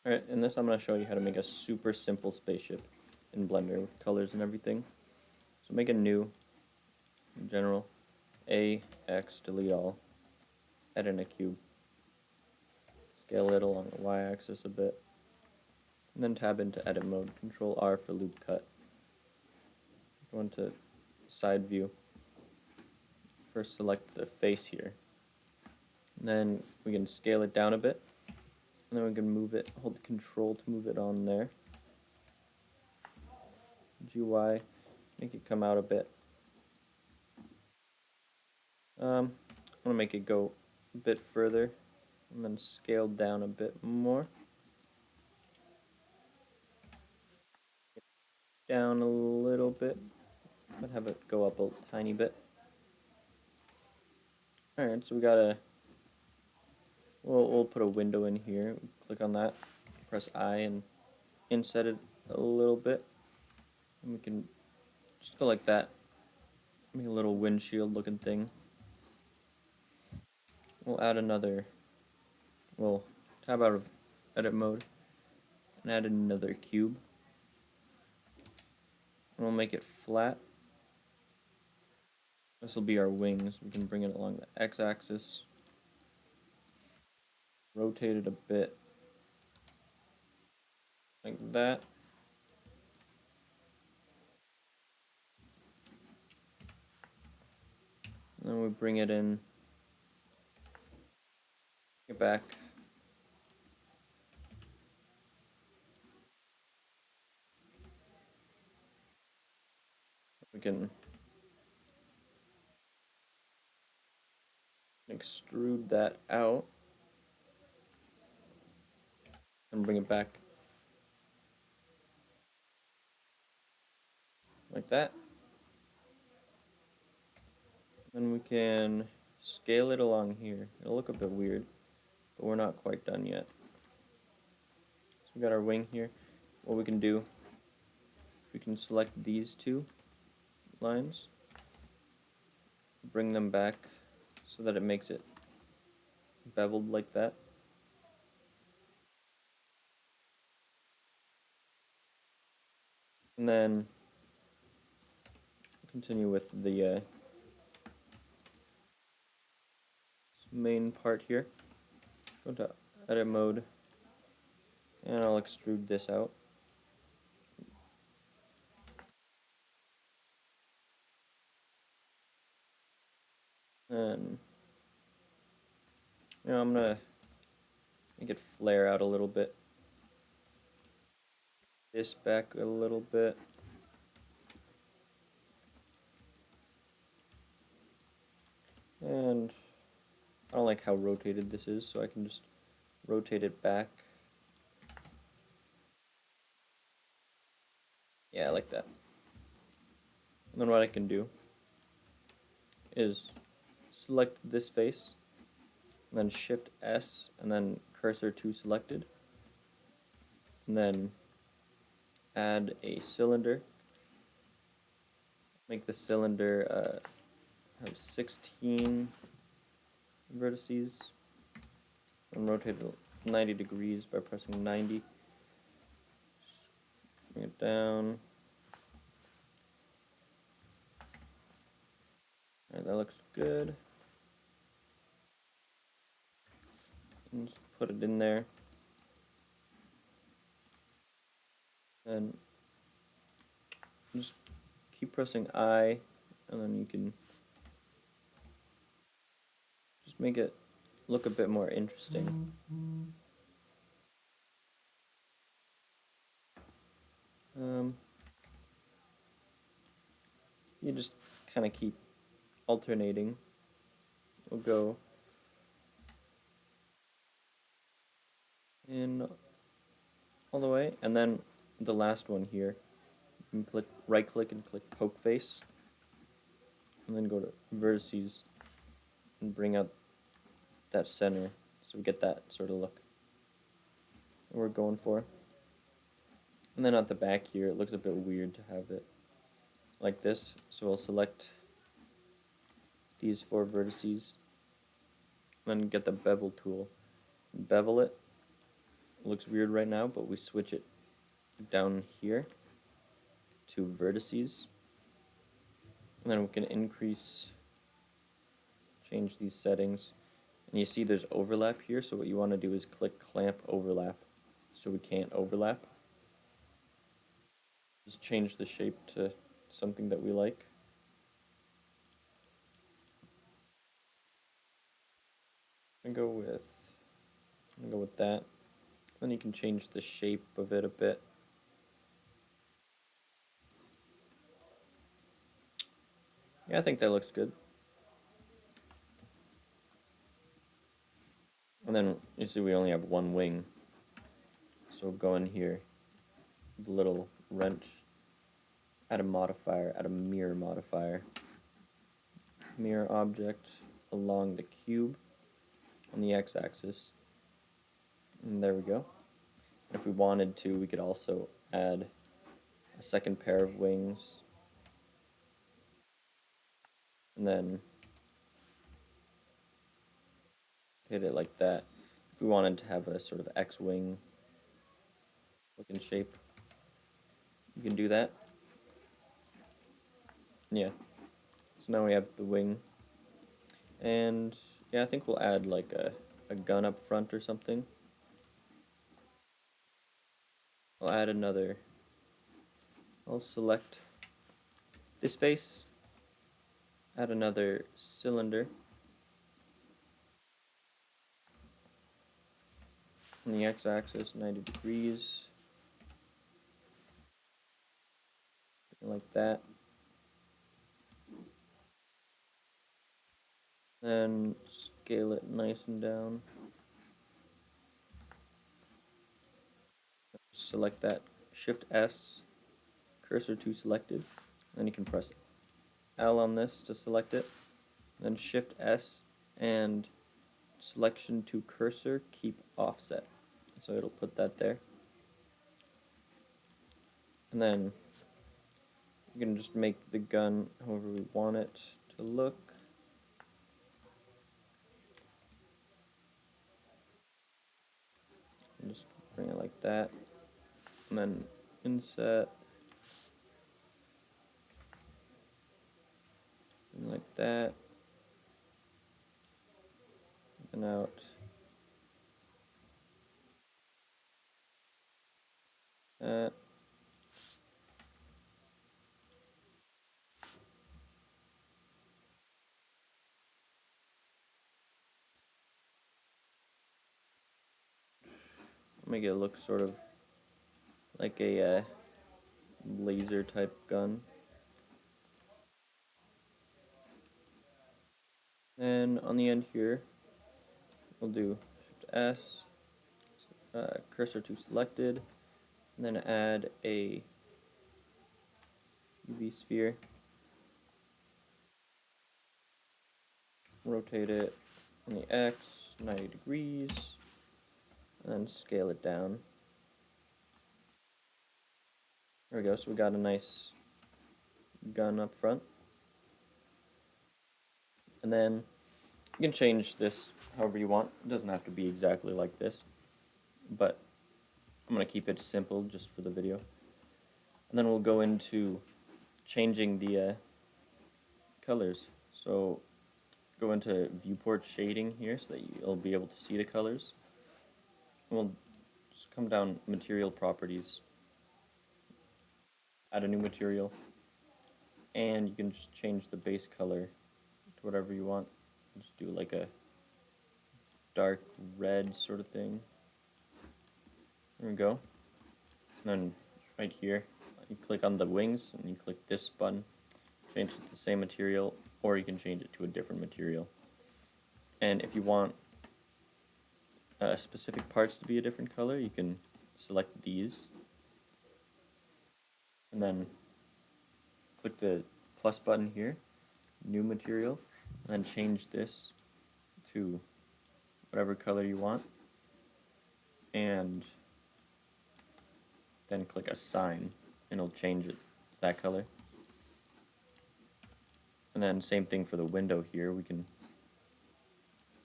Alright, in this I'm going to show you how to make a super simple spaceship in Blender with colors and everything. So make a new, in general, A, X, delete all, add in a cube, scale it along the Y-axis a bit, and then tab into edit mode, Control R for loop cut. Go into side view, first select the face here, and then we can scale it down a bit, and then we can move it, hold Control to move it on there, GY, make it come out a bit. I'm going to make it go a bit further and then scale down a bit more. Down a little bit, but have it go up a tiny bit. Alright, so we got we'll put a window in here. Click on that, press I and inset it a little bit. And we can just go like that. Make a little windshield looking thing. We'll add we'll tab out of edit mode and add another cube. And we'll make it flat. This will be our wings. We can bring it along the x-axis. Rotate it a bit. Like that. And then we bring it in. Get back. We can extrude that out and bring it back like that. Then we can scale it along here. It'll look a bit weird, but we're not quite done yet. So we got our wing here. What we can do, we can select these two lines, bring them back so that it makes it beveled like that. And then continue with the main part here. Go to edit mode, and I'll extrude this out. And I'm gonna make it flare out a little bit. This back a little bit. And I don't like how rotated this is, so I can just rotate it back. Yeah, I like that. And then what I can do is select this face, and then Shift S, and then cursor to selected, and then add a cylinder. Make the cylinder have 16 vertices, and rotate it 90 degrees by pressing 90. Bring it down. Alright, that looks good. And just put it in there. And just keep pressing I, and then you can just make it look a bit more interesting. You just kind of keep alternating. We'll go in all the way, and then the last one here, you can right click and click poke face, and then go to vertices and bring out that center, so we get that sort of look we're going for. And then at the back here, it looks a bit weird to have it like this, so we'll select these 4 vertices, then get the bevel tool, bevel it, looks weird right now, but we switch it down here to vertices. And then we can change these settings. And you see there's overlap here, so what you want to do is click clamp overlap so we can't overlap. Just change the shape to something that we like. I'm gonna go with that. Then you can change the shape of it a bit. Yeah, I think that looks good. And then you see we only have one wing. So we'll go in here, the little wrench, add a modifier, add a mirror modifier. Mirror object along the cube on the x-axis. And there we go. And if we wanted to, we could also add a second pair of wings. And then hit it like that. If we wanted to have a sort of X-wing looking shape, you can do that. Yeah. So now we have the wing. And yeah, I think we'll add like a gun up front or something. I'll add another. I'll select this face. Add another cylinder. On the x-axis, 90 degrees. Like that. Then scale it nice and down. Select that, Shift S, cursor to selected. Then you can press L on this to select it. Then Shift S and selection to cursor, keep offset. So it'll put that there. And then you can just make the gun however we want it to look. And just bring it like that. And then inset. And like that. And out. That. Make it look sort of like a laser type gun. And on the end here, we'll do Shift S, cursor to selected, and then add a UV sphere. Rotate it on the X 90 degrees, and then scale it down. There we go, so we got a nice gun up front. And then you can change this however you want. It doesn't have to be exactly like this, but I'm going to keep it simple just for the video. And then we'll go into changing the colors. So go into viewport shading here so that you'll be able to see the colors. And we'll just come down material properties, add a new material, and you can just change the base color to whatever you want. Just do like a dark red sort of thing. There we go. And then right here, you click on the wings and you click this button, change it to the same material, or you can change it to a different material. And if you want specific parts to be a different color, you can select these and then click the plus button here, new material, and then change this to whatever color you want, and then click assign and it'll change it to that color. And then same thing for the window here, we can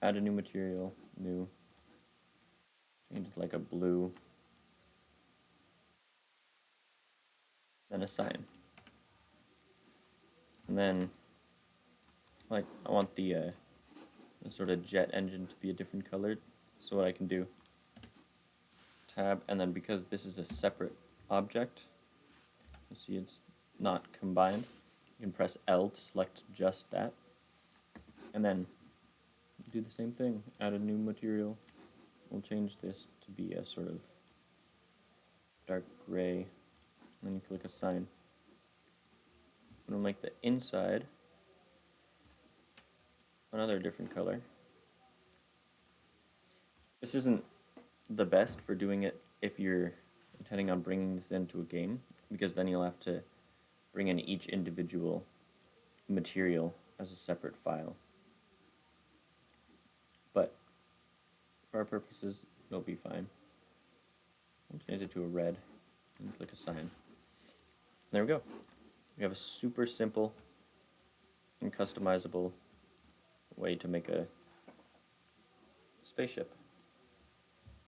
add a new material, new, Change it like a blue, then a sign. And then, like, I want the sort of jet engine to be a different color. So what I can do, tab, and then because this is a separate object, you see it's not combined, you can press L to select just that. And then do the same thing, add a new material. We'll change this to be a sort of dark gray, and then you click assign. We'll make the inside another different color. This isn't the best for doing it if you're intending on bringing this into a game, because then you'll have to bring in each individual material as a separate file. But for our purposes, it'll be fine. We'll change it to a red and click assign. There we go. We have a super simple and customizable way to make a spaceship.